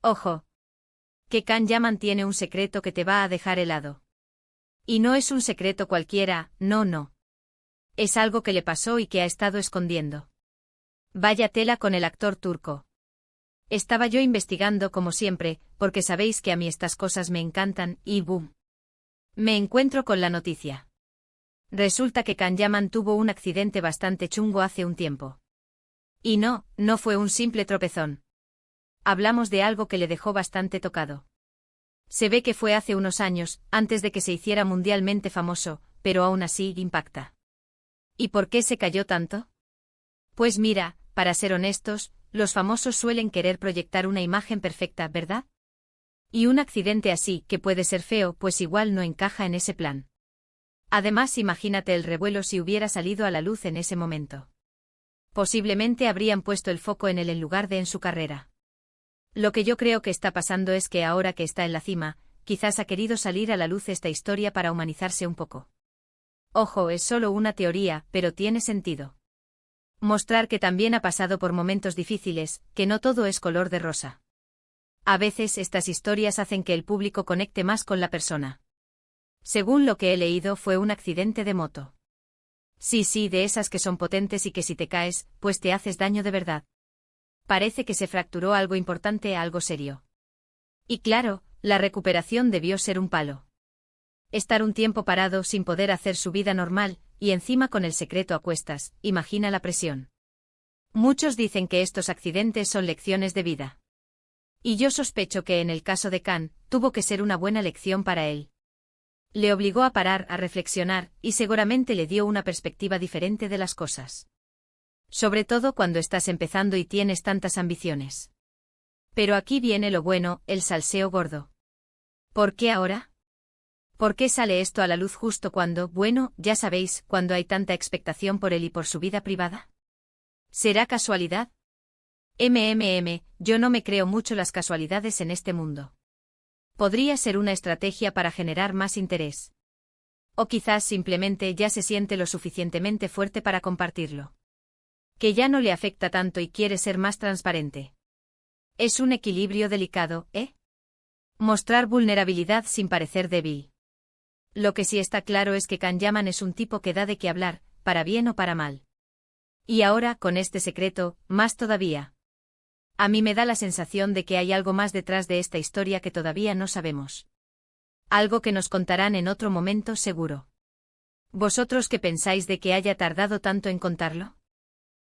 Ojo. Que Kan Yaman tiene un secreto que te va a dejar helado. Y no es un secreto cualquiera, no. Es algo que le pasó y que ha estado escondiendo. Vaya tela con el actor turco. Estaba yo investigando como siempre, porque sabéis que a mí estas cosas me encantan, y ¡boom! Me encuentro con la noticia. Resulta que Kan Yaman tuvo un accidente bastante chungo hace un tiempo. Y no fue un simple tropezón. Hablamos de algo que le dejó bastante tocado. Se ve que fue hace unos años, antes de que se hiciera mundialmente famoso, pero aún así impacta. ¿Y por qué se cayó tanto? Pues mira, para ser honestos, los famosos suelen querer proyectar una imagen perfecta, ¿verdad? Y un accidente así, que puede ser feo, pues igual no encaja en ese plan. Además, imagínate el revuelo si hubiera salido a la luz en ese momento. Posiblemente habrían puesto el foco en él en lugar de en su carrera. Lo que yo creo que está pasando es que ahora que está en la cima, quizás ha querido salir a la luz esta historia para humanizarse un poco. Ojo, es solo una teoría, pero tiene sentido. Mostrar que también ha pasado por momentos difíciles, que no todo es color de rosa. A veces estas historias hacen que el público conecte más con la persona. Según lo que he leído, fue un accidente de moto. Sí, de esas que son potentes y que si te caes, pues te haces daño de verdad. Parece que se fracturó algo importante, algo serio. Y claro, la recuperación debió ser un palo. Estar un tiempo parado sin poder hacer su vida normal, y encima con el secreto a cuestas, imagina la presión. Muchos dicen que estos accidentes son lecciones de vida. Y yo sospecho que en el caso de Kan, tuvo que ser una buena lección para él. Le obligó a parar, a reflexionar, y seguramente le dio una perspectiva diferente de las cosas. Sobre todo cuando estás empezando y tienes tantas ambiciones. Pero aquí viene lo bueno, el salseo gordo. ¿Por qué ahora? ¿Por qué sale esto a la luz justo cuando, bueno, ya sabéis, cuando hay tanta expectación por él y por su vida privada? ¿Será casualidad? Yo no me creo mucho las casualidades en este mundo. Podría ser una estrategia para generar más interés. O quizás simplemente ya se siente lo suficientemente fuerte para compartirlo. Que ya no le afecta tanto y quiere ser más transparente. Es un equilibrio delicado, ¿eh? Mostrar vulnerabilidad sin parecer débil. Lo que sí está claro es que Kan Yaman es un tipo que da de qué hablar, para bien o para mal. Y ahora, con este secreto, más todavía. A mí me da la sensación de que hay algo más detrás de esta historia que todavía no sabemos. Algo que nos contarán en otro momento seguro. ¿Vosotros qué pensáis de que haya tardado tanto en contarlo?